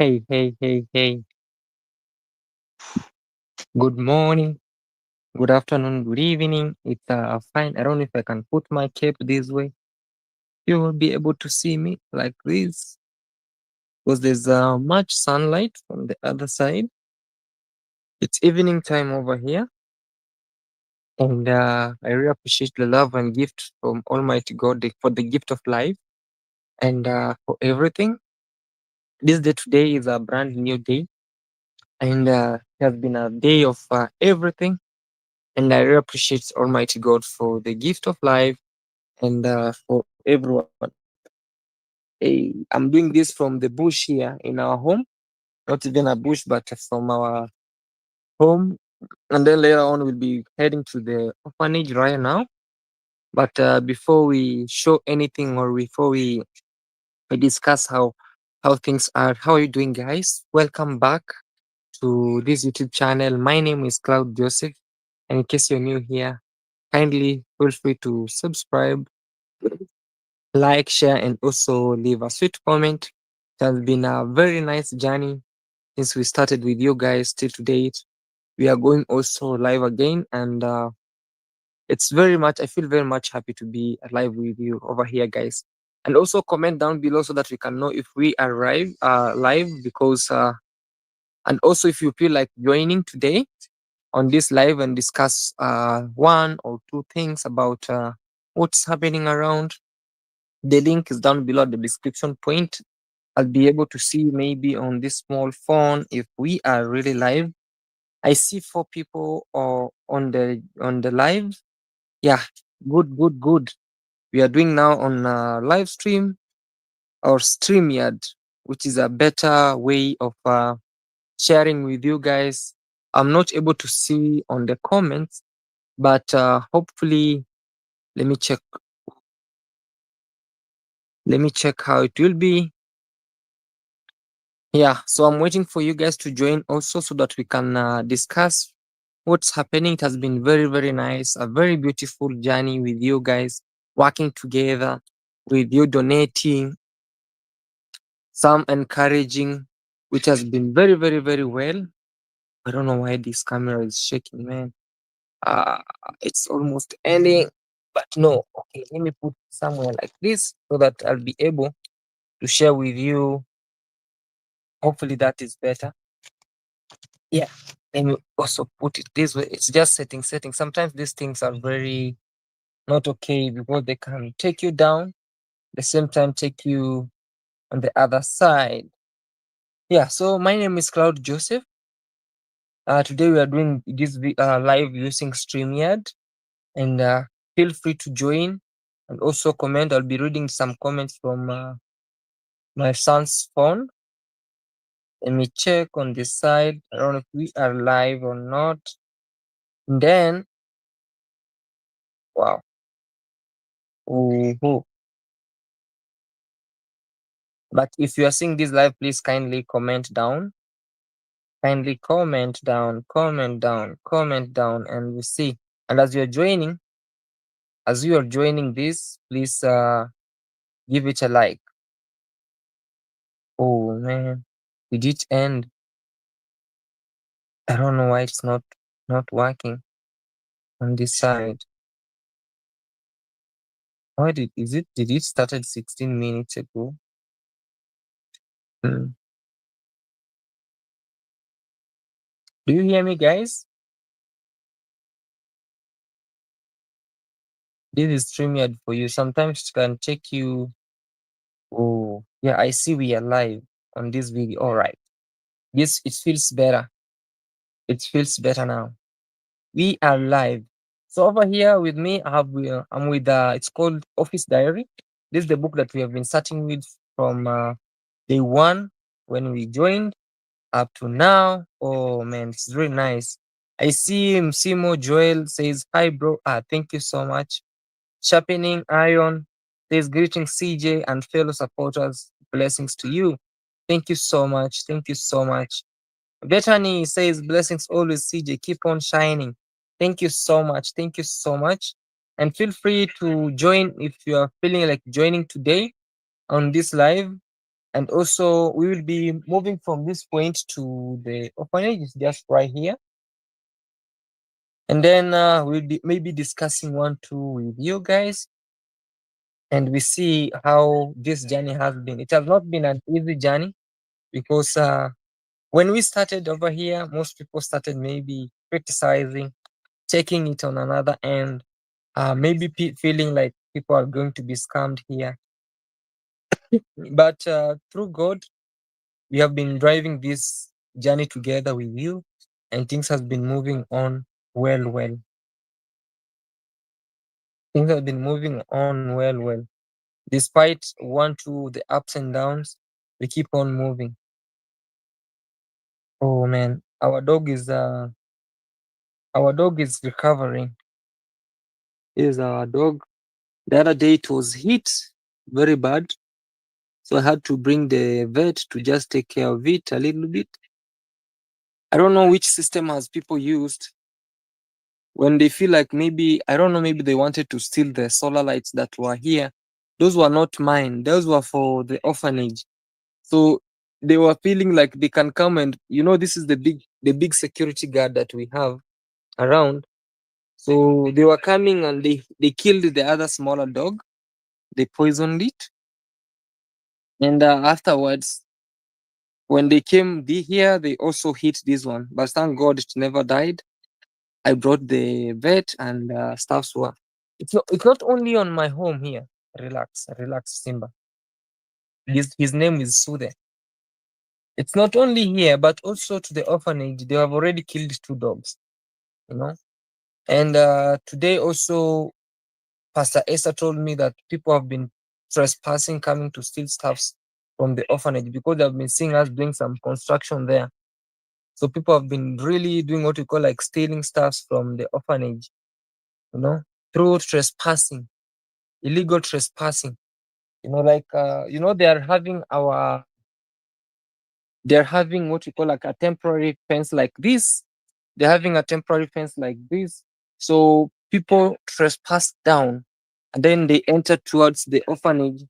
Hey, hey, hey, hey. Good morning, good afternoon, good evening. It's fine. I don't know if I can put my cape this way. You will be able to see me like this because there's much sunlight from the other side. It's evening time over here, and I really appreciate the love and gift from Almighty God for the gift of life and for everything. This day today is a brand new day, and it has been a day of everything. And I really appreciate Almighty God for the gift of life and for everyone. I'm doing this from the bush here in our home, not even a bush, but from our home. And then later on, we'll be heading to the orphanage right now. But before we show anything or before we discuss how things are, how are you doing, guys? Welcome back to this YouTube channel. My name is Claude Joseph. And in case you're new here, kindly feel free to subscribe, like, share, and also leave a sweet comment. It has been a very nice journey since we started with you guys till to date. We are going also live again, and it's very much. I feel very much happy to be live with you over here, guys. And also comment down below so that we can know if we arrive live. Because and also if you feel like joining today on this live and discuss one or two things about what's happening around. The link is down below at the description point. I'll be able to see maybe on this small phone if we are really live. I see four people on the live. Yeah, good, good, good. We are doing now on live stream or StreamYard, which is a better way of sharing with you guys. I'm not able to see on the comments, but hopefully, let me check. Let me check how it will be. Yeah, so I'm waiting for you guys to join also so that we can discuss what's happening. It has been very, very nice, a very beautiful journey with you guys working together, with you donating, some encouraging, which has been very, very, very well. I don't know why this camera is shaking, man. Uh, it's almost ending, but no. Okay, let me put somewhere like this so that I'll be able to share with you. Hopefully, that is better. Yeah. Let me also put it this way. It's just setting. Sometimes these things are very not okay because they can take you down, at the same time take you on the other side. Yeah, so my name is Claude Joseph. Today we are doing this live using StreamYard, and feel free to join and also comment. I'll be reading some comments from my son's phone. Let me check on this side. I don't know if we are live or not. And then, wow. Ooh. But if you are seeing this live, please kindly comment down. Kindly comment down, and we see. And as you are joining this, please give it a like. Oh man, did it end? I don't know why it's not working on this side. Why did it started 16 minutes ago? Hmm. Do you hear me, guys? This is StreamYard for you. Sometimes it can take you. Oh, yeah, I see we are live on this video. All right. Yes, it feels better. It feels better now. We are live. So over here with me, I'm with it's called Office Diary. This is the book that we have been starting with from day one when we joined up to now. Oh man, it's really nice. I see Msimo Joel says hi bro. Thank you so much. Sharpening Iron says greetings CJ and fellow supporters. Blessings to you. Thank you so much. Thank you so much. Bethany says, blessings always, CJ. Keep on shining. Thank you so much. Thank you so much. And feel free to join if you are feeling like joining today on this live. And also we will be moving from this point to the orphanage, is just right here. And then we'll be maybe discussing one, two with you guys, and we see how this journey has been. It has not been an easy journey because when we started over here, most people started maybe criticizing, taking it on another end, maybe feeling like people are going to be scammed here. But through God, we have been driving this journey together with you, and things have been moving on well, well. Things have been moving on well, well. Despite one, two, the ups and downs, we keep on moving. Oh man, our dog is recovering. Is our dog. The other day it was hit very bad, so I had to bring the vet to just take care of it a little bit. I don't know which system has people used when they feel like, maybe I don't know, maybe they wanted to steal the solar lights that were here. Those were not mine. Those were for the orphanage. So they were feeling like they can come, and this is the big security guard that we have around. So they were coming and they killed the other smaller dog. They poisoned it, and afterwards, when they came here, they also hit this one. But thank God it never died. I brought the vet and staffs were. It's not only on my home here. Relax, relax, Simba. His name is Sude. It's not only here, but also to the orphanage. They have already killed two dogs. You know, and today also, Pastor Esther told me that people have been trespassing, coming to steal stuffs from the orphanage because they've been seeing us doing some construction there. So people have been really doing what we call like stealing stuffs from the orphanage, you know, through trespassing, illegal trespassing. Like they're having what we call like a temporary fence like this. They're having a temporary fence like this. So people trespass down and then they enter towards the orphanage.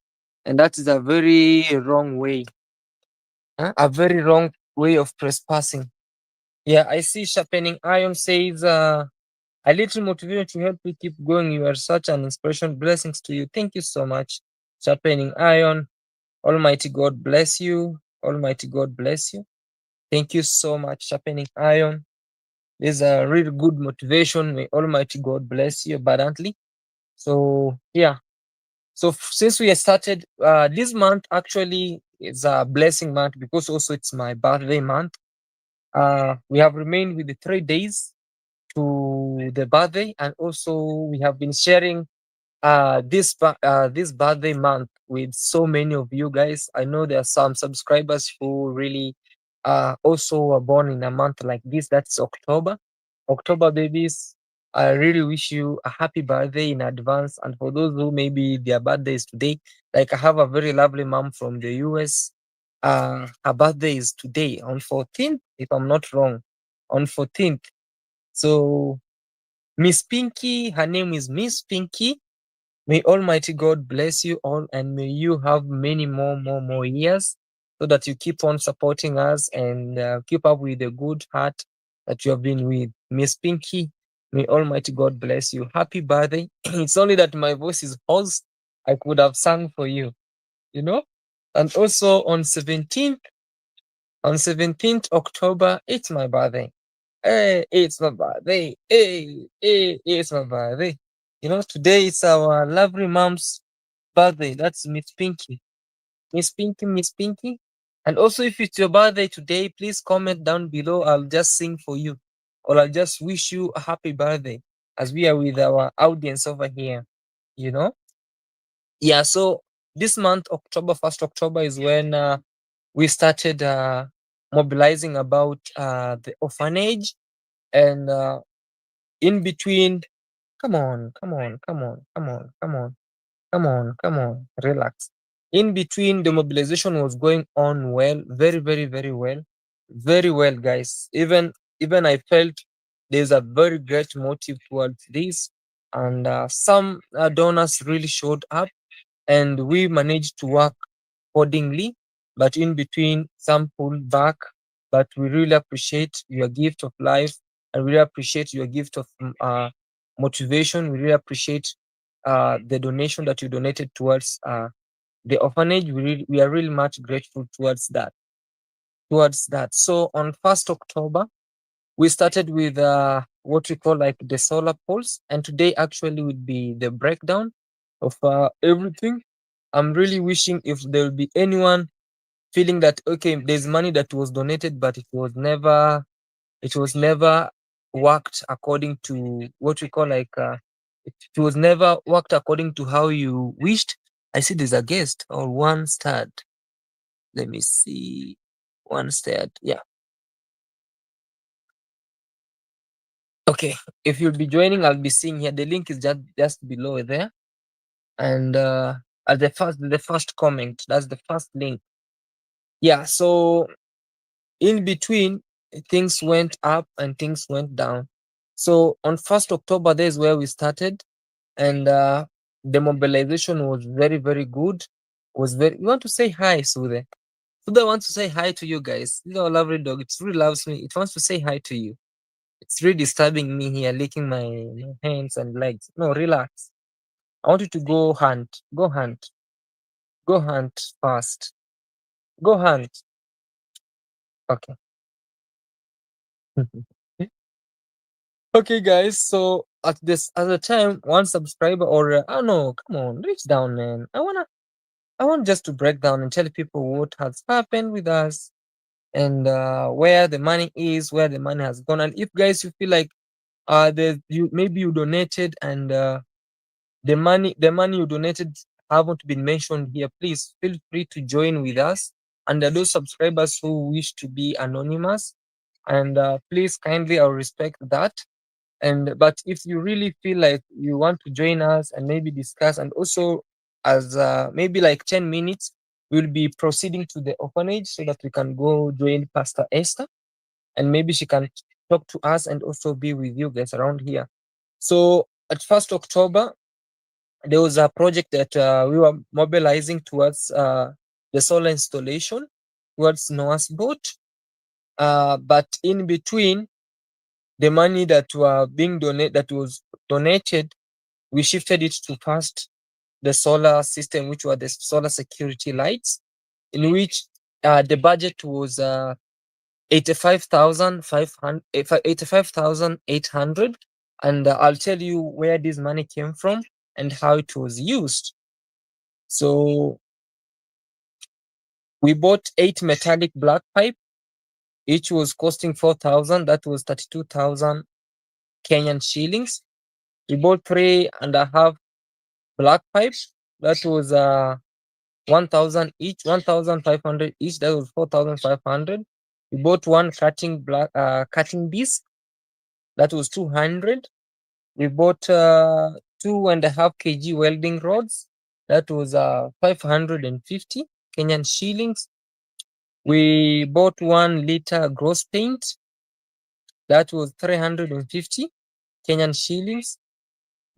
And that is a very wrong way. A very wrong way of trespassing. Yeah, I see Sharpening Iron says, a little motivation to help you keep going. You are such an inspiration. Blessings to you. Thank you so much. Sharpening Iron. Almighty God bless you. Almighty God bless you. Thank you so much, Sharpening Iron. This is a really good motivation. May Almighty God bless you abundantly. So, yeah. So, since we have started, this month actually is a blessing month because also it's my birthday month. We have remained with the 3 days to the birthday, and also we have been sharing this birthday month with so many of you guys. I know there are some subscribers who really also were born in a month like this. That's October babies. I really wish you a happy birthday in advance. And for those who maybe their birthday is today, like I have a very lovely mom from the US. Her birthday is today on 14th, if I'm not wrong, on 14th. So Miss Pinky, her name is Miss Pinky. May Almighty God bless you all, and may you have many more years, so that you keep on supporting us and keep up with the good heart that you have been with. Miss Pinky, may Almighty God bless you. Happy birthday. It's only that my voice is hoarse. I could have sung for you, you know? And also on 17th October, it's my birthday. Hey, it's my birthday. Hey, it's my birthday. Today it's our lovely mom's birthday. That's Miss Pinky. Miss Pinky, Miss Pinky. And also, if it's your birthday today, please comment down below. I'll just sing for you. Or I'll just wish you a happy birthday as we are with our audience over here. You know? Yeah, so this month, October, 1st October, is when we started mobilizing about the orphanage. And in between, come on, come on, come on, come on, come on. Come on, come on, relax. In between, the mobilization was going on well, very, very, very well, guys. Even I felt there's a very great motive towards this, and some donors really showed up, and we managed to work accordingly. but in between some pulled back. But we really appreciate your gift of life, and we really appreciate your gift of motivation. We really appreciate the donation that you donated towards the orphanage. We are really much grateful towards that. So on 1st October, we started with what we call like the solar pulse, and today actually would be the breakdown of everything. I'm really wishing if there will be anyone feeling that okay, there's money that was donated, but it was never worked according to what we call like it was never worked according to how you wished. I see there's a guest or one starred. Let me see. One starred. Yeah. Okay. If you'll be joining, I'll be seeing here. The link is just below there. And at the first comment, that's the first link. Yeah. So in between, things went up and things went down. So on 1st October, there's where we started, and the mobilization was very, very good. Was very. You want to say hi, Sude? Sude wants to say hi to you guys. This is our lovely dog. It really loves me. It wants to say hi to you. It's really disturbing me here, licking my hands and legs. No, relax. I want you to go hunt. Go hunt. Go hunt fast. Go hunt. Okay. Okay, guys. So at the time, one subscriber or oh no, come on, reach down, man. I want just to break down and tell people what has happened with us and where the money is, where the money has gone. And if guys you feel like you donated and the money you donated haven't been mentioned here, please feel free to join with us. And those subscribers who wish to be anonymous, and please kindly I'll respect that. And but if you really feel like you want to join us and maybe discuss, and also as maybe like 10 minutes we'll be proceeding to the orphanage so that we can go join Pastor Esther, and maybe she can talk to us and also be with you guys around here. So at 1st October, there was a project that we were mobilizing towards the solar installation towards Noah's boat. But in between, the money that was donated, we shifted it to first the solar system, which were the solar security lights, in which the budget was 85,800. And I'll tell you where this money came from and how it was used. So we bought 8 metallic black pipe. Each was costing 4,000. That was 32,000 Kenyan shillings. We bought 3.5 black pipes. That was 1,000 each, 1,500 each. That was 4,500. We bought one cutting disc. That was 200. We bought 2.5 kg welding rods. That was 550 Kenyan shillings. We bought 1 liter gross paint. That was 350 Kenyan shillings.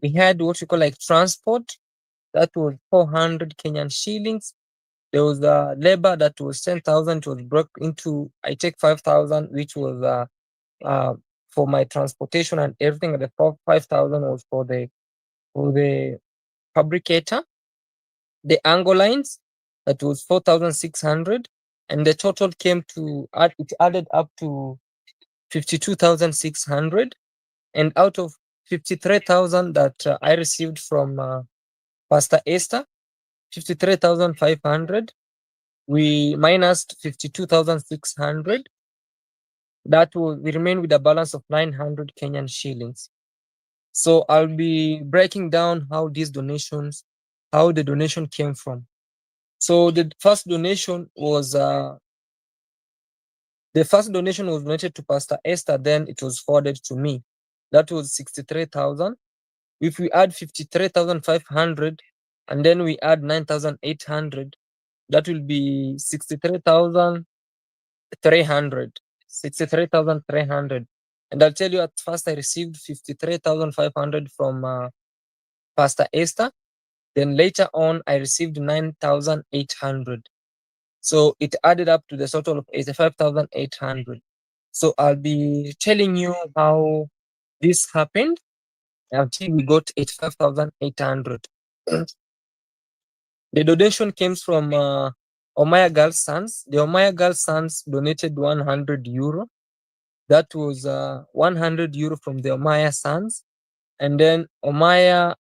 We had what we call like transport. That was 400 Kenyan shillings. There was labor that was 10,000. It was broke into, I take 5,000, which was for my transportation and everything. And the 5,000 was for the fabricator. The angle lines, that was 4,600, and the total came to it added up to 52,600. And out of 53,000 that I received from Pastor Esther, 53,500, we minused 52,600. That will we remain with a balance of 900 Kenyan shillings. So I'll be breaking down how the donation came from. So the first donation was donated to Pastor Esther, then it was forwarded to me. That was 63,000. If we add 53,500 and then we add 9,800, that will be 63,300. 63,300. And I'll tell you, at first I received 53,500 from Pastor Esther. Then later on, I received 9,800. So it added up to the total of 85,800. So I'll be telling you how this happened until we got 85,800. The donation came from Omaya Girls Sons. The Omaya Girls Sons donated 100 euro. That was 100 euro from the Omaya Sons. And then Omaya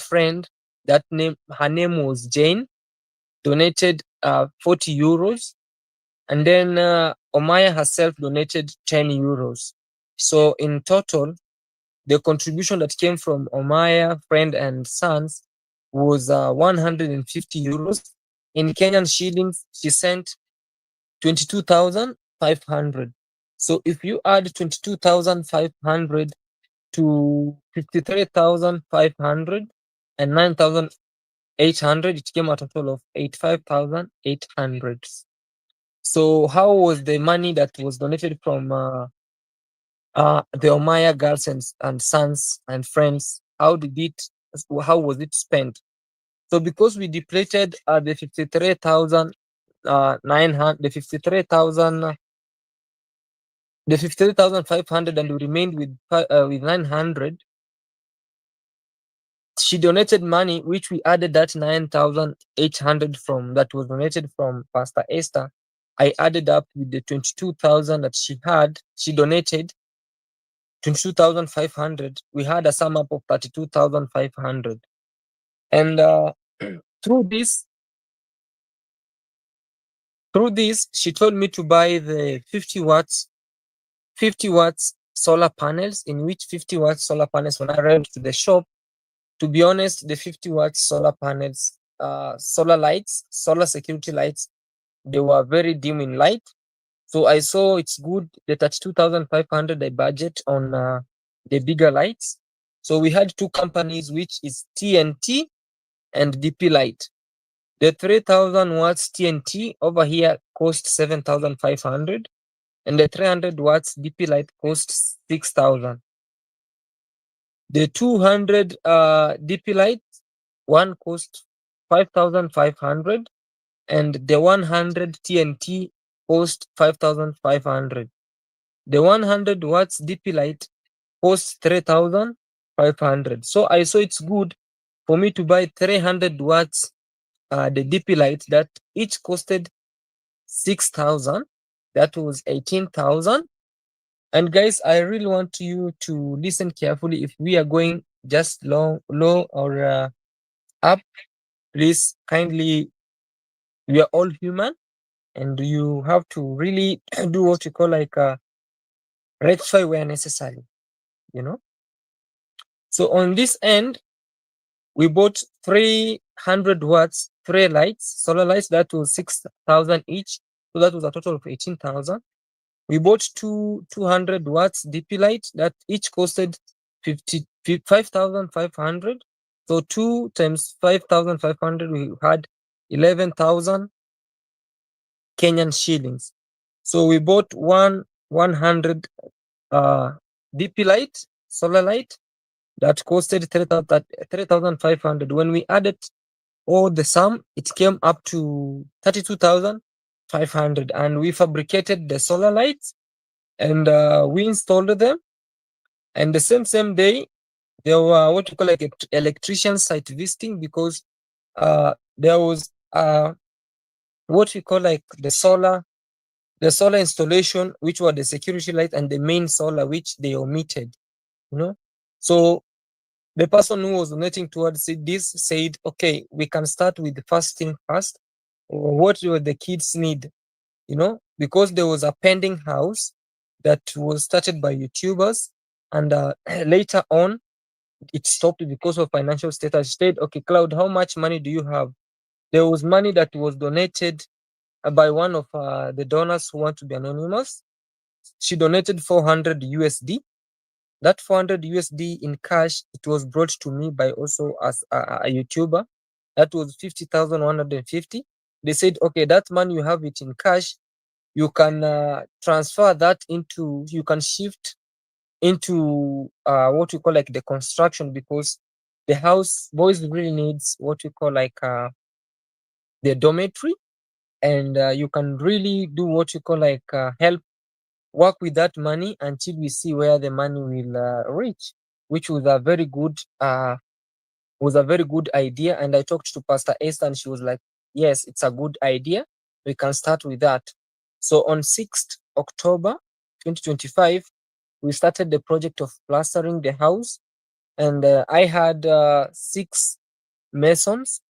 friend, her name was Jane, donated 40 euros. And then Omaya herself donated 10 euros. So in total, the contribution that came from Omaya, friend, and sons was 150 euros. In Kenyan shillings, she sent 22,500. So if you add 22,500 to 53,500 and 9,800, it came a total of 85,800. So how was the money that was donated from the Omaya girls and sons and friends? How was it spent? So because we depleted the 53,900, the 53,500, and we remained with 900, she donated money, which we added that 9,800 from that was donated from Pastor Esther. I added up with the 22,000 that she donated, 22,500. We had a sum up of 32,500. And through this, she told me to buy the 50 watts solar panels, in which 50 watts solar panels, when I arrived to the shop, to be honest, the 50 watts solar panels, solar lights, solar security lights, they were very dim in light. So I saw it's good that at 2,500 I budget on the bigger lights. So we had two companies, which is TNT and DP Light. The 3,000 watts TNT over here cost 7,500, and the 300 watts DP Light costs 6,000. The 200 DP Light, one cost 5,500, and the 100 TNT cost 5,500. The 100 watts DP Light costs 3,500. So I saw it's good for me to buy 300 watts the DP Light, that each costed 6,000. That was 18,000. And guys, I really want you to listen carefully. If we are going just low or up, please kindly, we are all human, and you have to really do what you call like rectify where necessary, you know. So on this end, we bought 300 watts, three lights, solar lights, that was 6,000 each. So that was a total of 18,000. We bought 200 watts DP light, that each costed 5,500. So 2 times 5,500, we had 11,000 Kenyan shillings. So we bought 100 DP light, solar light, that costed 3,500. When we added all the sum, it came up to 32,500, and we fabricated the solar lights, and we installed them. And the same day, there were what you call like electrician site visiting, because there was what we call like the solar installation, which were the security light, and the main solar, which they omitted, you know. So the person who was donating towards this said, okay, we can start with the first thing first. What do the kids need? You know, because there was a pending house that was started by YouTubers, and later on it stopped because of financial status. She said, okay, Claude, how much money do you have? There was money that was donated by one of the donors who want to be anonymous. She donated 400 USD. That 400 USD in cash, it was brought to me by also as a YouTuber. That was 50,150. They said, okay, that money you have it in cash, you can transfer that into, you can shift into what we call like the construction, because the house boys really needs what we call like the dormitory, and you can really do what you call like help work with that money until we see where the money will reach, which was a very good idea. And I talked to Pastor Esther, and she was like, "Yes, it's a good idea. We can start with that." So on 6th October 2025, we started the project of plastering the house, and I had 6 masons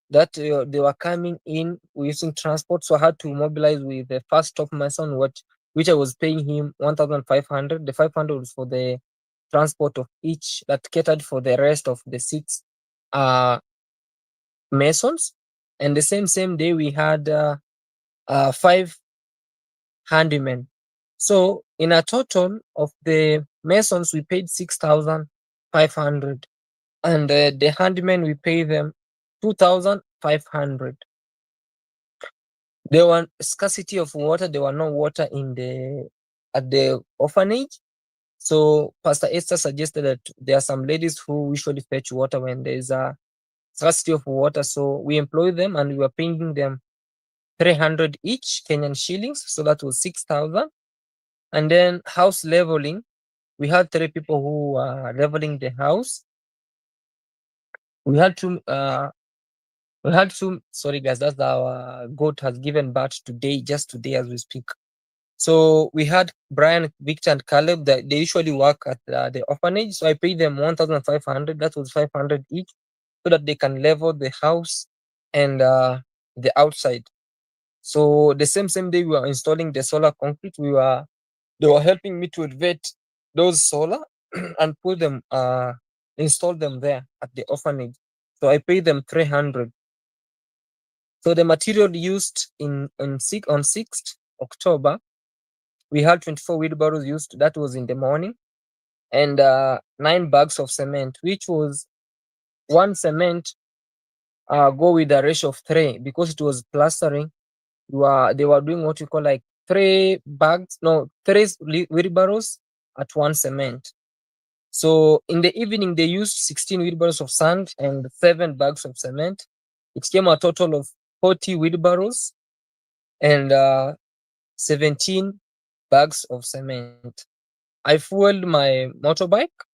that they were coming in using transport. So I had to mobilize with the first top mason, which I was paying him 1,500. The 500 was for the transport of each, that catered for the rest of the 6 masons. And the same day we had 5 handymen. So in a total of the masons, we paid 6,500, and the handymen we pay them 2,500. There was scarcity of water. There were no water at the orphanage. So Pastor Esther suggested that there are some ladies who usually fetch water when there is a scarcity of water. So we employ them, and we were paying them 300 each Kenyan shillings. So that was 6,000. And then house leveling, we had 3 people who were leveling the house. We had two. Sorry guys, that's our goat has given birth today, just today as we speak. So we had Brian, Victor, and Caleb that they usually work at the orphanage. So I paid them 1,500. That was 500 each, so that they can level the house and the outside. So the same day we were installing the solar concrete, they were helping me to elevate those solar and put them install them there at the orphanage. So I paid them 300. So the material used on 6th October, we had 24 wheelbarrows used. That was in the morning, and 9 bags of cement, which was one cement go with a ratio of 3, because it was plastering. They were doing what you call like 3 wheelbarrows at one cement. So in the evening, they used 16 wheelbarrows of sand and 7 bags of cement. It came a total of 40 wheelbarrows and 17 bags of cement. I fueled my motorbike,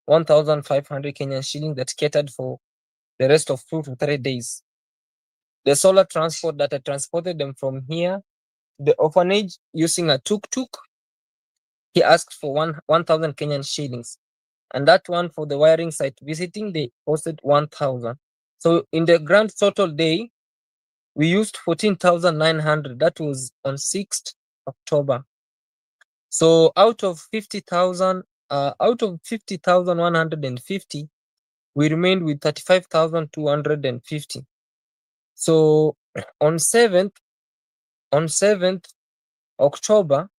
1,500 Kenyan shilling, that catered for the rest of 2 to 3 days. The solar transport, that I transported them from here to the orphanage using a tuk-tuk, he asked for 1,000 Kenyan shillings. And that one for the wiring site visiting, they posted 1,000. So in the grand total day, we used 14,900. That was on 6th October. So out of 50,150, we remained with 35,250. So on 7th October,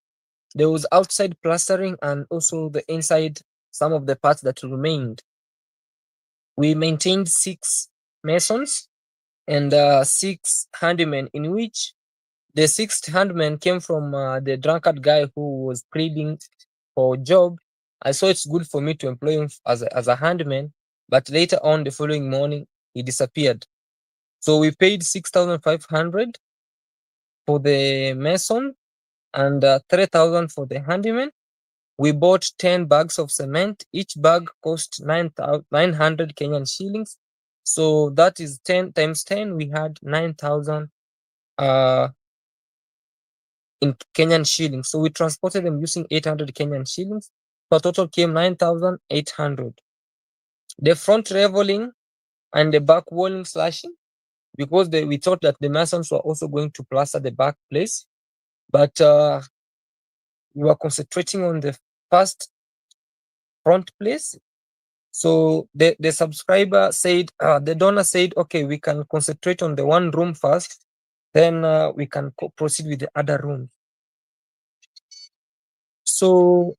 there was outside plastering and also the inside, some of the parts that remained. We maintained 6 masons and 6 handymen, in which the 6th handyman came from the drunkard guy who was pleading for a job. I saw it's good for me to employ him as a handyman, but later on the following morning, he disappeared. So we paid 6,500 for the mason and 3,000 for the handyman. We bought 10 bags of cement. Each bag cost 900 Kenyan shillings. So that is 10 times 10. We had 9,000 in Kenyan shillings. So we transported them using 800 Kenyan shillings. So total came 9,800. The front leveling and the back walling slashing, because we thought that the masons were also going to plaster the back place, but we were concentrating on the first front place. So the subscriber said, the donor said, okay, we can concentrate on the one room first, then we can proceed with the other room. So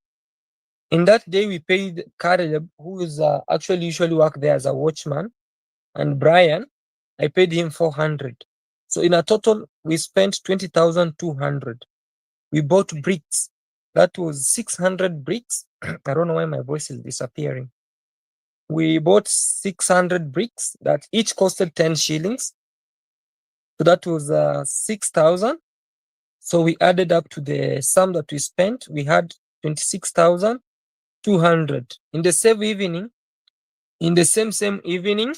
in that day, we paid Caleb, who is actually usually work there as a watchman, and Brian, I paid him 400. So in a total, we spent 20,200. We bought bricks. That was 600 bricks. I don't know why my voice is disappearing. We bought 600 bricks that each costed 10 shillings. So that was 6,000. So we added up to the sum that we spent. We had 26,200. In the same evening, same evening,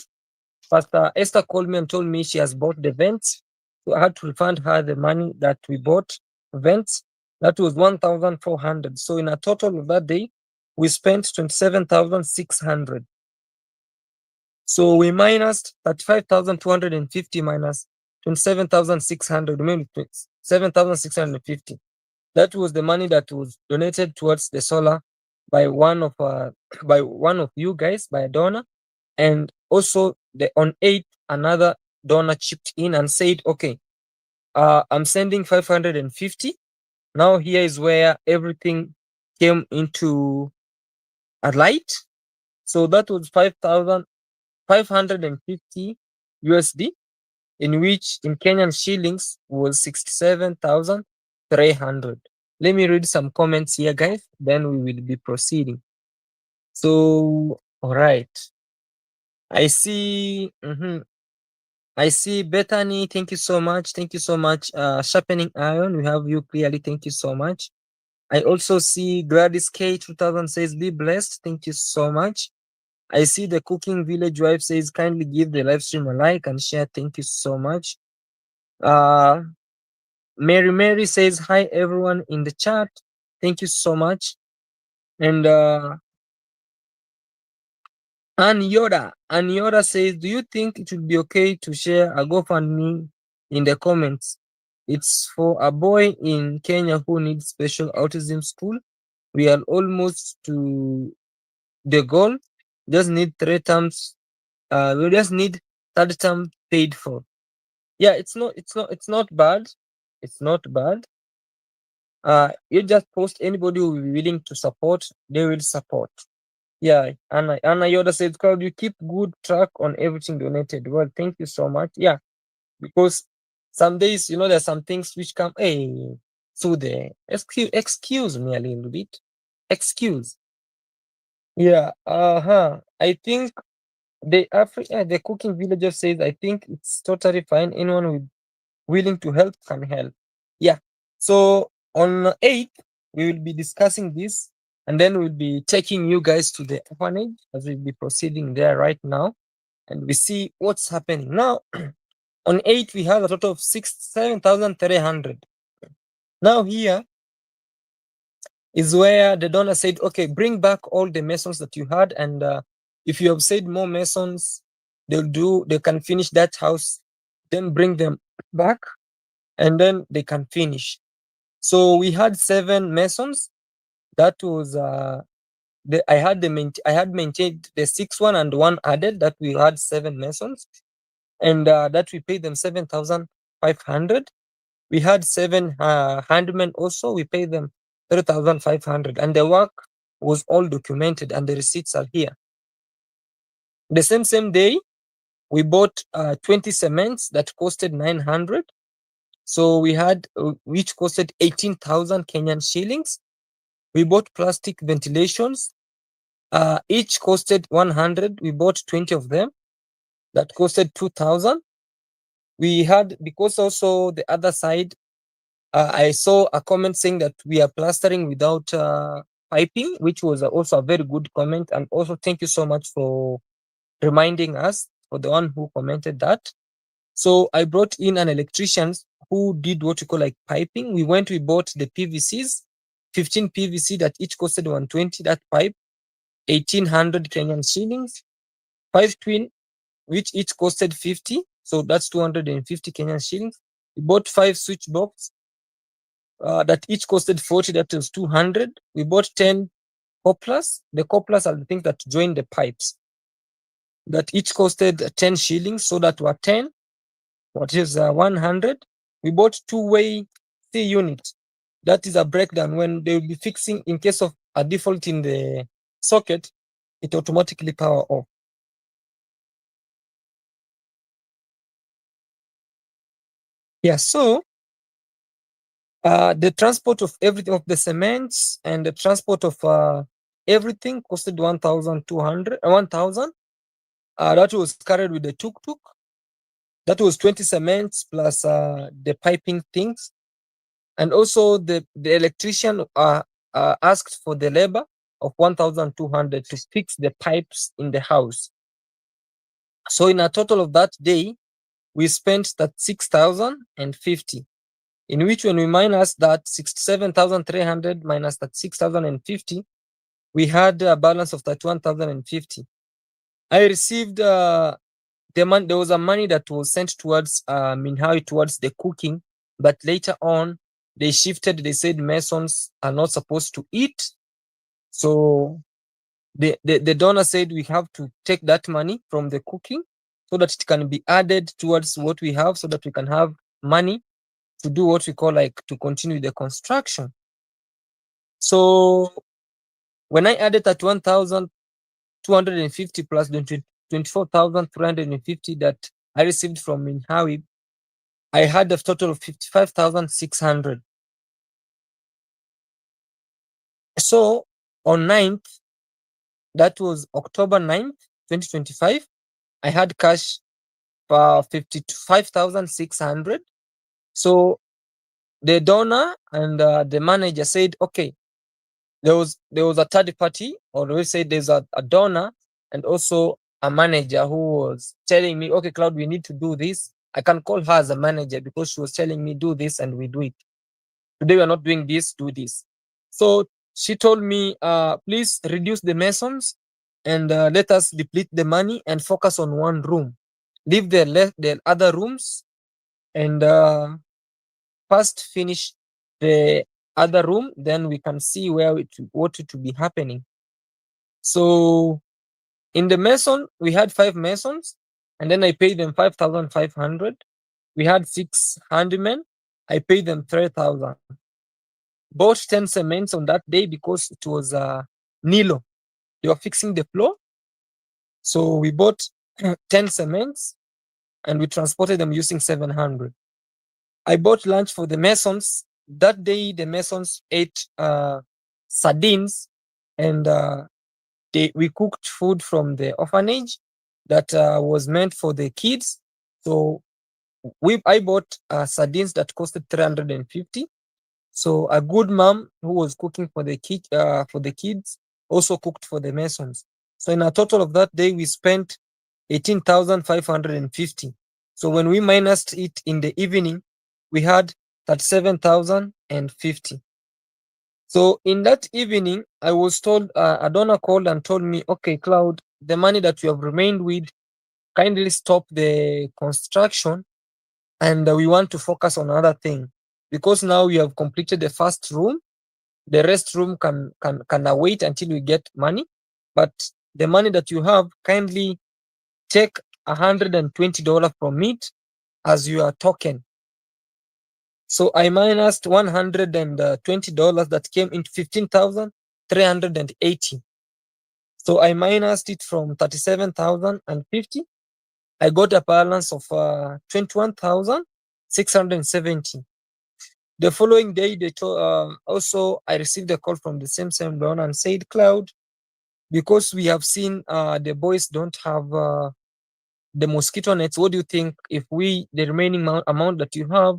Pastor Esther called me and told me she has bought the vents. So I had to refund her the money that we bought vents. That was 1,400. So in a total of that day, we spent 27,600. So we minus 35,250 minus 27,600, remaining 7,650. That was the money that was donated towards the solar by one of by one of you guys, by a donor. And also on 8th, another donor chipped in and said, okay, I'm sending 550. Now here is where everything came into a light. So that was 5,550 USD, in which in Kenyan shillings was 67,300. Let me read some comments here, guys, then we will be proceeding. So, all right. I see. I see Bethany. Thank you so much. Thank you so much. Sharpening Iron. We have you clearly. Thank you so much. I also see Gladys K 2000 says, be blessed. Thank you so much. I see the Cooking Village wife says, kindly give the live stream a like and share. Thank you so much. Mary says, hi everyone in the chat. Thank you so much. And Ann Yoda says, do you think it would be okay to share a GoFundMe in the comments? It's for a boy in Kenya who needs special autism school. We are almost to the goal. Just need 3 terms. We just need third term paid for. Yeah, it's not bad. It's not bad. You just post, anybody who will be willing to support, they will support. Yeah, Anna Yoda said, Claude, you keep good track on everything donated. Well, thank you so much. Yeah, because some days, there's some things which come, hey, so the excuse me a little bit. Excuse. Yeah, I think the cooking villager says, I think it's totally fine. Anyone with willing to help can help. Yeah. So on 8th, we will be discussing this, and then we'll be taking you guys to the orphanage as we'll be proceeding there right now, and we see what's happening. Now, on 8th, we have a total of 7,300. Now here is where the donor said, okay, bring back all the masons that you had, and if you have said more masons, they can finish that house, then bring them back, and then they can finish. So we had 7 masons. That was I had maintained the 6th one and one added, that we had 7 masons, and that we paid them 7,500. We had 7 handmen also. We paid them 3,500, and the work was all documented, and the receipts are here. The same day, we bought 20 cements that costed 900. So we had which costed 18,000 Kenyan shillings. We bought plastic ventilations. Each costed 100. We bought 20 of them. That costed 2,000. We had, because also the other side, I saw a comment saying that we are plastering without piping, which was also a very good comment. And also thank you so much for reminding us, for the one who commented that. So I brought in an electrician who did what you call like piping. We bought the PVCs, 15 PVC that each costed 120. That pipe, 1,800 Kenyan shillings. 5 twin, which each costed 50. So that's 250 Kenyan shillings. We bought 5 switch box that each costed 40. That was 200. We bought 10 couplers. The couplers are the things that join the pipes, that each costed 10 shillings. So that were 10. What is 100? We bought 2-way C unit. That is a breakdown. When they will be fixing, in case of a default in the socket, it automatically power off. Yeah, so the transport of everything, of the cements and the transport of everything costed 1,200, 1,000. That was carried with the tuk-tuk. That was 20 cements plus the piping things. And also the electrician asked for the labor of 1,200 to fix the pipes in the house. So in a total of that day, we spent that 6,050, in which when we minus that 67,300 minus that 6,050, we had a balance of 31,050. I received the money. There was a money that was sent towards Minhawi, towards the cooking, but later on they shifted. They said Masons are not supposed to eat. So the donor said we have to take that money from the cooking so that it can be added towards what we have, so that we can have money to do what we call like to continue the construction. So when I added that 1,250 plus the 24,350 that I received from Minhawi, I had a total of 55,600. So on 9th, that was October 9th, 2025, I had cash for 55,600. So the donor and the manager said, okay, there was a third party, or we say there's a donor and also a manager who was telling me, okay, Claude, we need to do this. I can call her as a manager because she was telling me do this and we do it. Today we are not doing this, do this. So she told me, please reduce the masons and let us deplete the money and focus on one room. Leave the other rooms and first finish the other room, then we can see what it will be happening. So in the mason, we had 5 masons, and then I paid them 5,500. We had 6 handymen. I paid them 3,000. Bought 10 cements on that day because it was Nilo. They were fixing the floor. So we bought 10 cements and we transported them using 700. I bought lunch for the masons. That day, the masons ate sardines, and we cooked food from the orphanage that was meant for the kids. So I bought sardines that costed 350. So a good mom who was cooking for the kids also cooked for the masons. So in a total of that day, we spent 18,550. So when we minused it in the evening, we had 37,050. So in that evening, I was told, Adonna called and told me, okay, Claude, the money that you have remained with, kindly stop the construction and we want to focus on another thing. Because now we have completed the first room, the rest room can await until we get money. But the money that you have, kindly take $120 from it as your token. So I minused $120 that came into 15,380. So I minused it from 37,050. I got a balance of 21,670. The following day, they also I received a call from the same donor and said, Claude, because we have seen the boys don't have the mosquito nets. What do you think if the remaining amount that you have,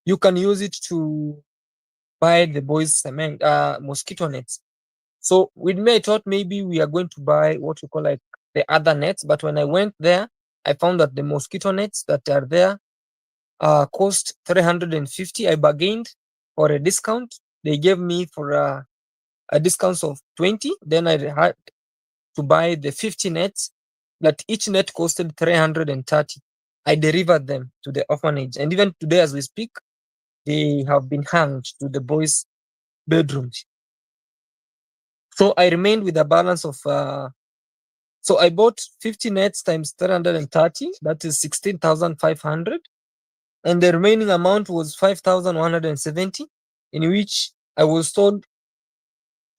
you can use it to buy the boys cement mosquito nets? So with me, I thought maybe we are going to buy what we call like the other nets. But when I went there, I found that the mosquito nets that are there cost 350. I bargained for a discount. They gave me for a discount of 20. Then I had to buy the 50 nets that each net costed 330. I delivered them to the orphanage. And even today, as we speak, they have been hanged to the boys' bedrooms. So I remained with a balance of, so I bought 50 nets times 330, that is 16,500. And the remaining amount was 5,170, in which I was told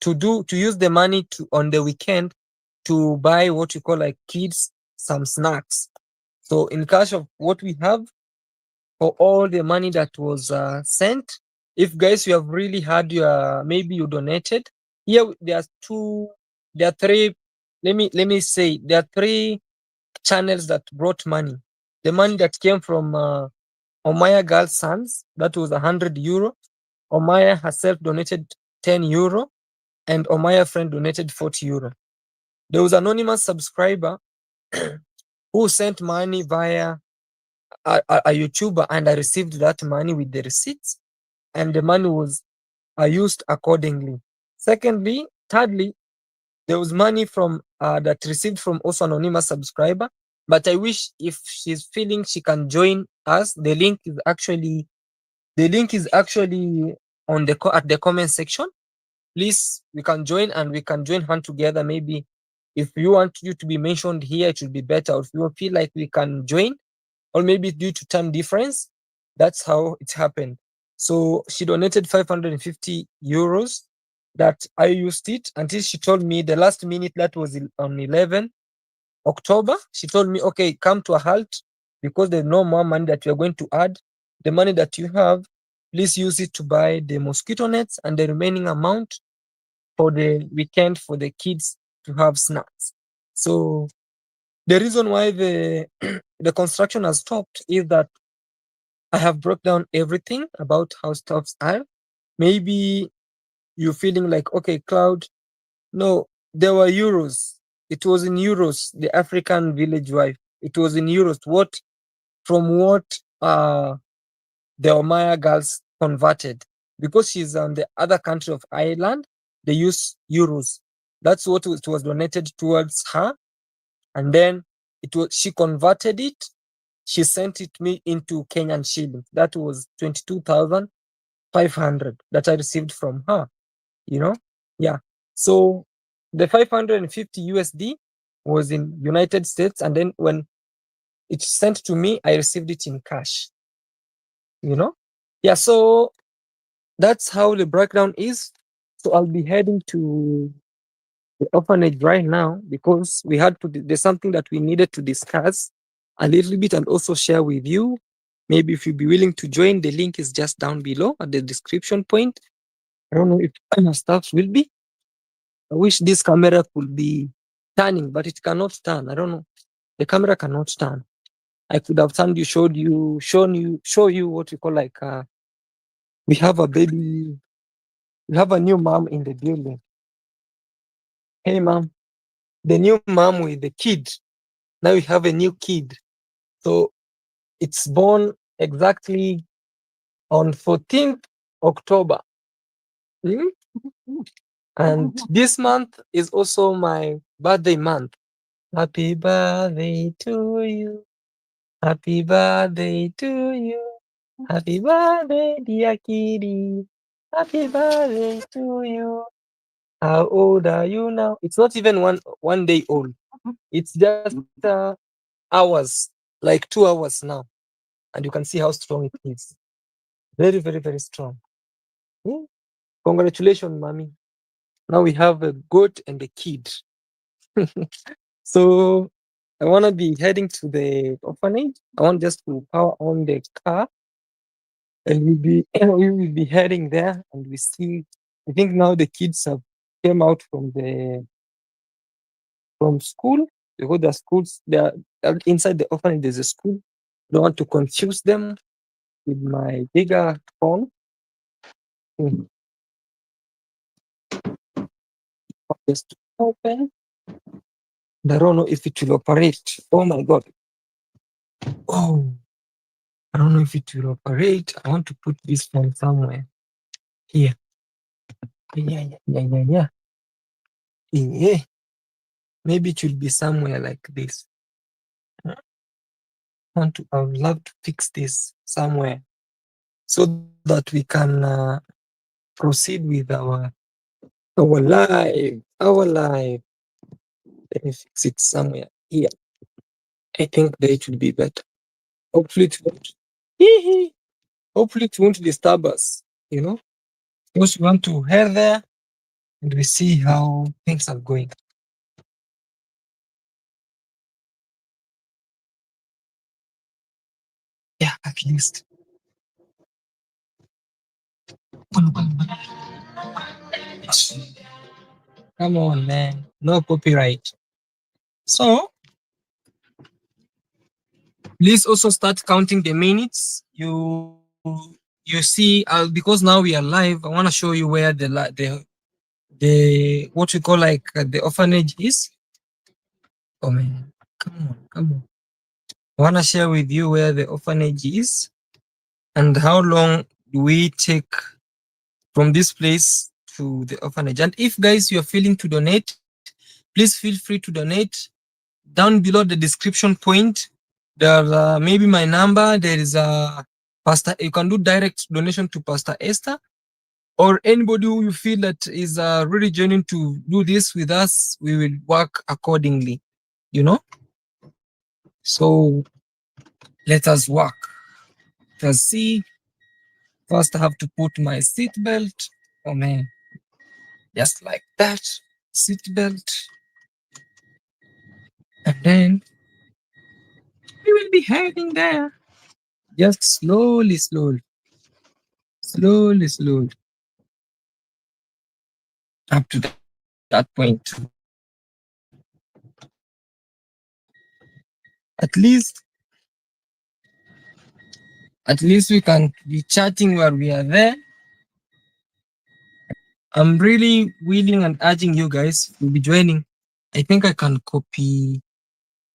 to use the money on the weekend to buy what you call like kids some snacks. So in cash of what we have for all the money that was sent, if guys you have really had your, maybe you donated, here there are three, let me say there are 3 channels that brought money. the money that came from Omaya Girl's Sons, that was €100. Omaya herself donated €10, and Omaya friend donated €40. There was an anonymous subscriber who sent money via a YouTuber, and I received that money with the receipts, and the money was used accordingly. Thirdly, there was money from that received from also an anonymous subscriber. But I wish if she's feeling she can join us, the link is actually on at the comment section. Please, we can join and we can join hand together. Maybe if you want you to be mentioned here, it will be better. Or if you feel like we can join, or maybe due to time difference, that's how it happened. So she donated €550 that I used it until she told me the last minute, that was on 11 October. She told me, okay, come to a halt because there's no more money that you're going to add. The money that you have, please use it to buy the mosquito nets, and the remaining amount for the weekend for the kids to have snacks. So the reason why the the construction has stopped is that I have broke down everything about how stuffs are. Maybe you're feeling like, okay, Cloud, no, there were euros. It was in euros, the African village wife. It was in euros. What the Omaya girls converted? Because she's on the other country of Ireland, they use euros. That's what it was donated towards her. And then she converted it. She sent it me into Kenyan shillings. That was 22,500 that I received from her. You know, yeah. So the 550 USD was in United States, and then when it's sent to me, I received it in cash. Yeah. So that's how the breakdown is. So I'll be heading to the orphanage right now because there's something that we needed to discuss a little bit and also share with you. Maybe if you'd be willing to join, the link is just down below at the description point. I don't know if stuff will be. I wish this camera could be turning, but it cannot turn. I don't know. The camera cannot turn. I could have turned you, show you what we call like we have a baby, we have a new mom in the building. Hey mom, the new mom with the kid. Now we have a new kid. So it's born exactly on 14th October. Hmm? And this month is also my birthday month. Happy birthday to you. Happy birthday to you. Happy birthday, dear kitty. Happy birthday to you. How old are you now? It's not even one day old. It's just hours, like 2 hours now. And you can see how strong it is. Very, very, very strong. Hmm? Congratulations, mommy. Now we have a goat and a kid. So I want to be heading to the orphanage. I want just to power on the car, and we will be heading there. And we see. I think now the kids have came out from school because the schools they are inside the orphanage. There's a school. Don't want to confuse them with my bigger phone. Hmm. Just open. I don't know if it will operate. Oh my god. Oh, I don't know if it will operate. I want to put this phone somewhere here. Yeah, yeah, yeah, yeah, yeah. Yeah. Maybe it will be somewhere like this. I would love to fix this somewhere so that we can proceed with our life. Our life. Let me fix it somewhere here. I think that it will be better. Hopefully it won't. Hopefully it won't disturb us. You know, because we want to head there and we see how things are going. Yeah, at least. Come on, man. No copyright. So Please also start counting the minutes. You see, because now we are live, I want to show you where the what we call like the orphanage is. Oh man, come on, come on. I want to share with you where the orphanage is and how long do we take from this place to the orphanage. And if guys you are feeling to donate, please feel free to donate. Down below the description point, there maybe my number. There is a pastor. You can do direct donation to Pastor Esther or anybody who you feel that is really genuine to do this with us. We will work accordingly. You know. So let us work. Let us see. First, I have to put my seat belt. Oh man, just like that. Seat belt, and then we will be heading there. Just slowly, slowly, slowly, slowly, up to that point. At least, at least we can be chatting while we are there. I'm really willing and urging you guys to be joining. I think I can copy.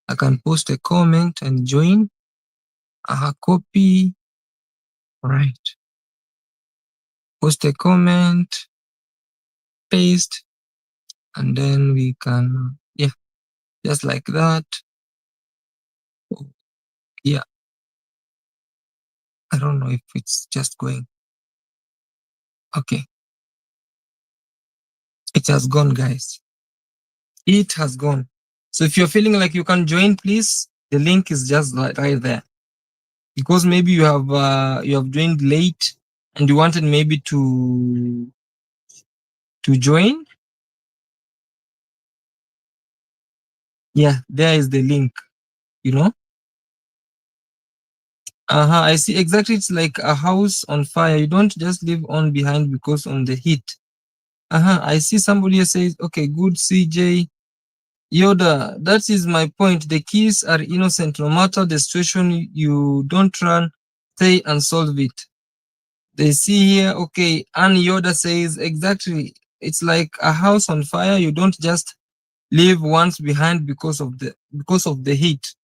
I can post a comment and join. Copy. Right. Post a comment, paste, and then we can, yeah, just like that. Yeah. I don't know if it's just going. Okay. It has gone, guys. It has gone. So if you're feeling like you can join, please, the link is just right there. Because maybe you have joined late and you wanted maybe to join. Yeah, there is the link. You know. I see exactly. It's like a house on fire. You don't just leave on behind because on the heat. I see somebody says, okay, good CJ. Yoda, that is my point. The kids are innocent. No matter the situation, you don't run, stay and solve it. They see here, okay, and Yoda says, exactly. It's like a house on fire. You don't just leave once behind because of the heat.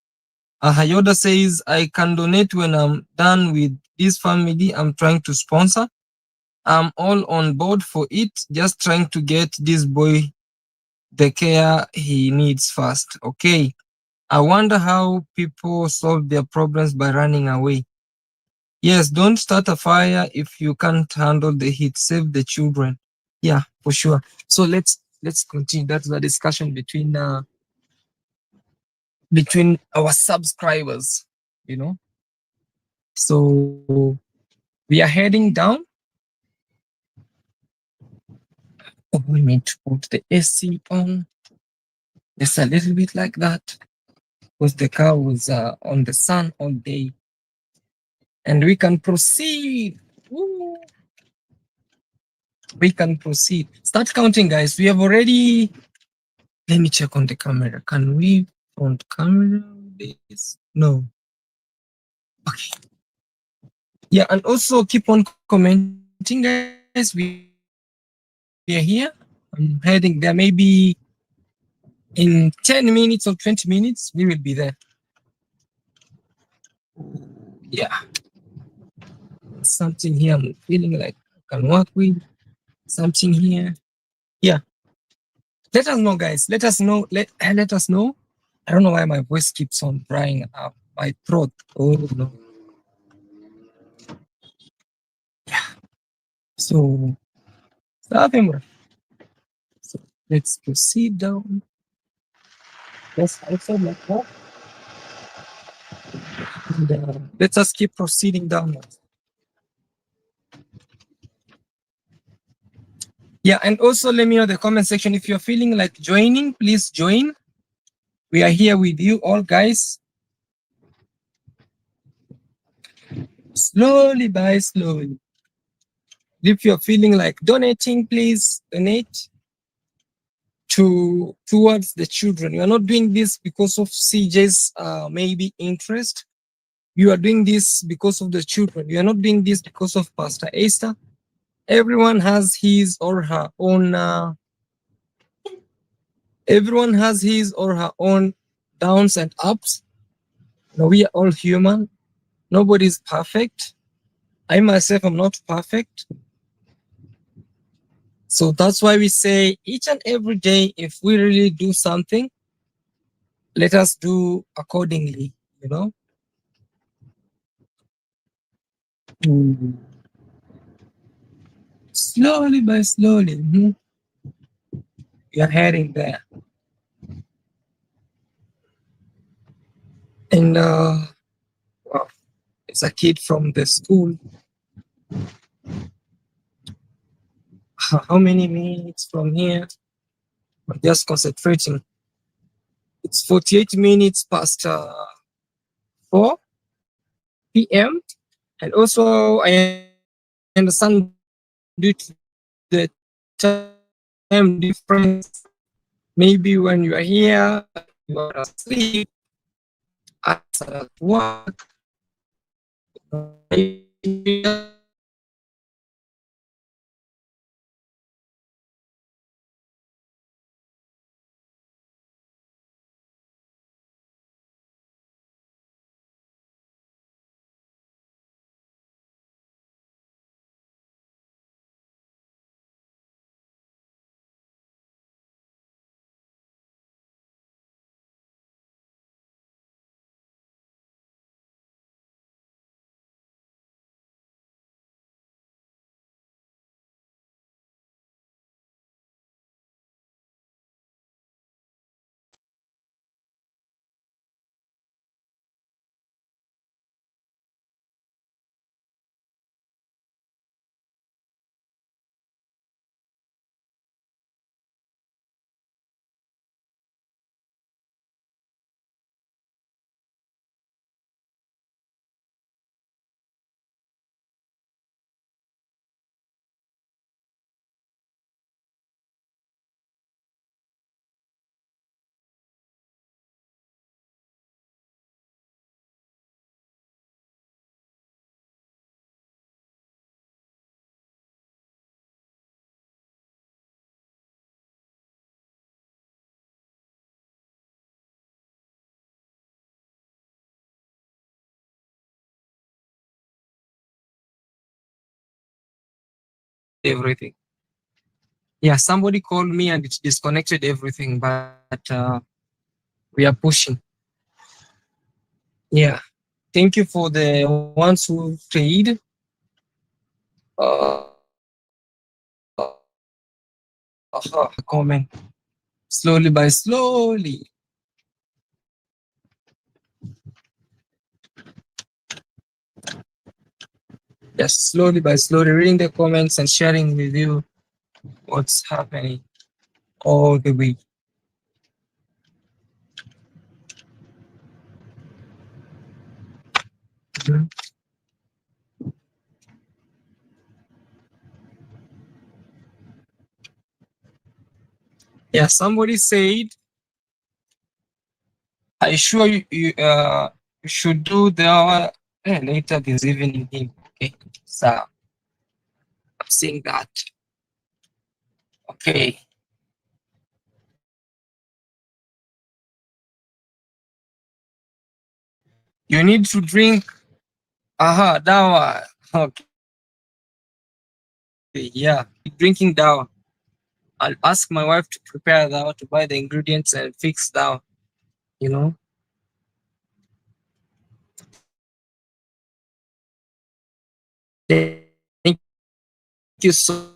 Yoda says, I can donate when I'm done with this family I'm trying to sponsor. I'm all on board for it, just trying to get this boy the care he needs first. Okay. I wonder how people solve their problems by running away. Yes, don't start a fire if you can't handle the heat. Save the children. Yeah, for sure. So let's continue. That's the discussion between our subscribers. You know. So we are heading down. Oh, we need to put the AC on. Just a little bit like that. Because the car was on the sun all day. And we can proceed. Woo. We can proceed. Start counting, guys. We have already. Let me check on the camera. Can we front camera this? No. Okay. Yeah, and also keep on commenting, guys. We are here. I'm heading there. Maybe in 10 minutes or 20 minutes, we will be there. Yeah. Something here I'm feeling like I can work with. Something here. Yeah. Let us know, guys. Let us know. Let us know. I don't know why my voice keeps on drying up. My throat. Oh no. Yeah. So, so let's proceed down. Let's also like that. And, let us keep proceeding downwards. Yeah, and also let me know in the comment section if you're feeling like joining, please join. We are here with you all, guys. Slowly by slowly. If you're feeling like donating, please donate towards the children. We are not doing this because of CJ's maybe interest. You are doing this because of the children. You are not doing this because of Pastor Esther. Everyone has his or her own. Everyone has his or her own downs and ups. You know, we are all human. Nobody is perfect. I myself am not perfect. So that's why we say each and every day, if we really do something, let us do accordingly, you know? Mm. Slowly by slowly, we are heading there. And well, it's a kid from the school. How many minutes from here? I'm just concentrating. It's 48 minutes past 4 p.m. And also, I understand due to the time difference, maybe when you are here, you are asleep, others are at work. Maybe everything. Yeah, somebody called me and it disconnected everything, but we are pushing. Yeah. Thank you for the ones who prayed. Comment slowly by slowly. Just slowly by slowly reading the comments and sharing with you what's happening all the way. Mhm. Yeah, somebody said, I sure you should do the hour later this evening. Okay, so I'm saying that. Okay, you need to drink. Aha, dawa. Okay, yeah, drinking dawa. I'll ask my wife to prepare dawa, to buy the ingredients and fix dawa. You know. Thank you so much.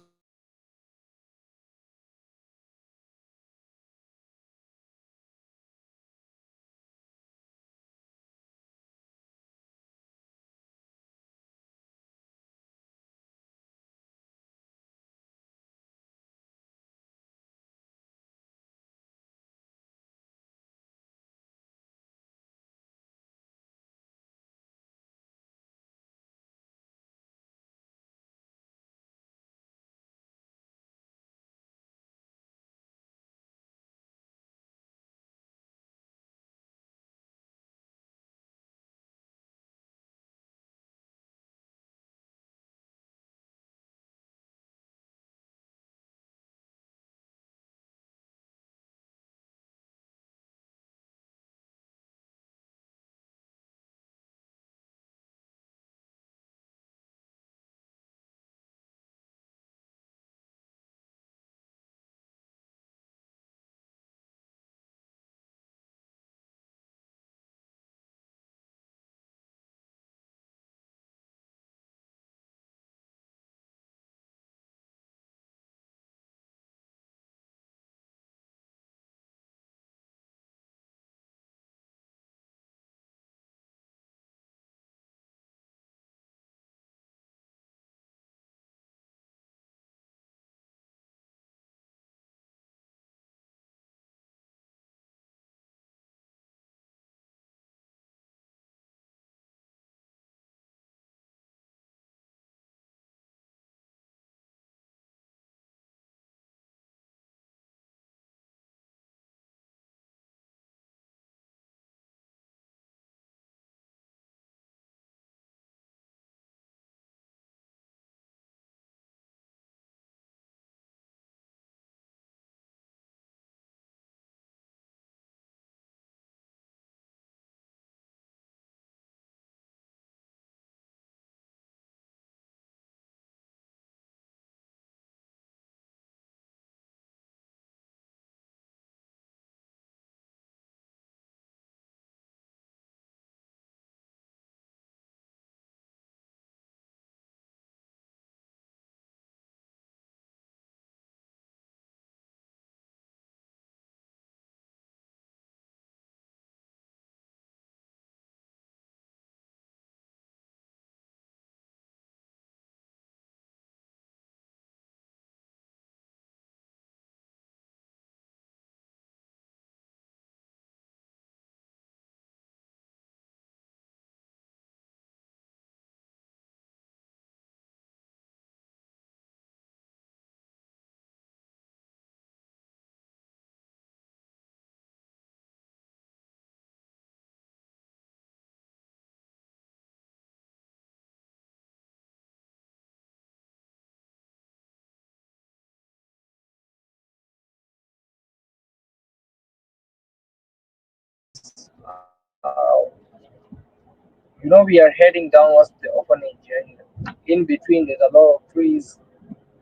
We are heading downwards the orphanage, and in between there's a lot of trees,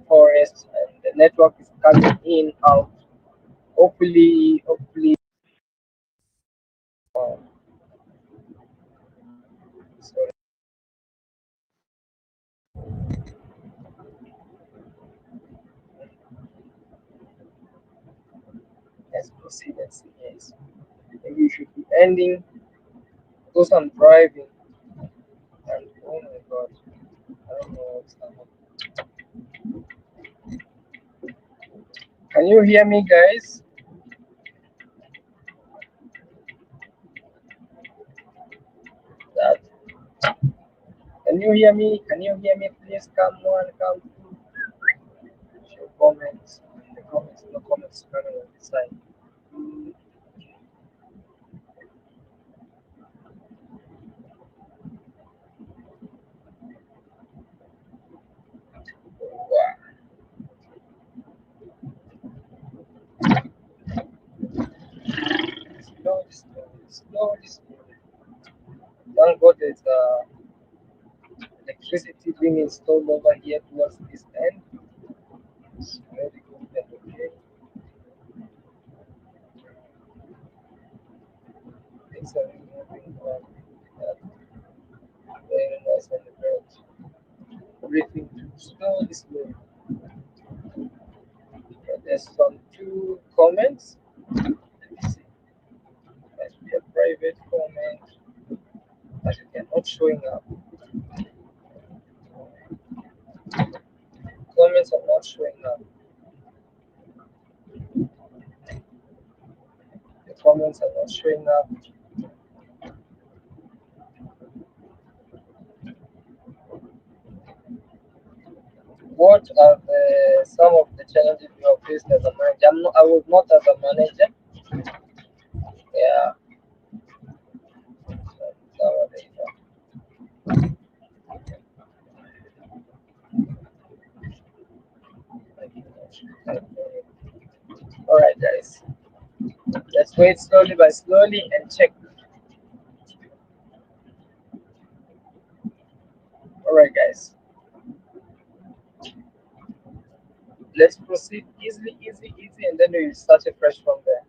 forests, and the network is coming in out. Hopefully, sorry, let's proceed and see. Yes, maybe we should be ending because I'm driving. And oh my god, I don't know what's happening. Can you hear me, guys? That can you hear me? Can you hear me? Please come on, come through. Your comments, the comments running on the side. Wow. Slowly, slowly, slowly, slowly. Thank God there's electricity being installed over here towards this end. It's very good and okay. Things are really moving very nice and great. Everything too slowly, slowly. There's some two comments. Let me see. Might be a private comment, but they're not showing up. Comments are not showing up. The comments are not showing up. What are some of the challenges you have faced as a manager? I was not as a manager. Yeah. So, all right, guys. Let's wait slowly by slowly and check. All right, guys. Let's proceed easily, easy, easy, and then we will start afresh from there.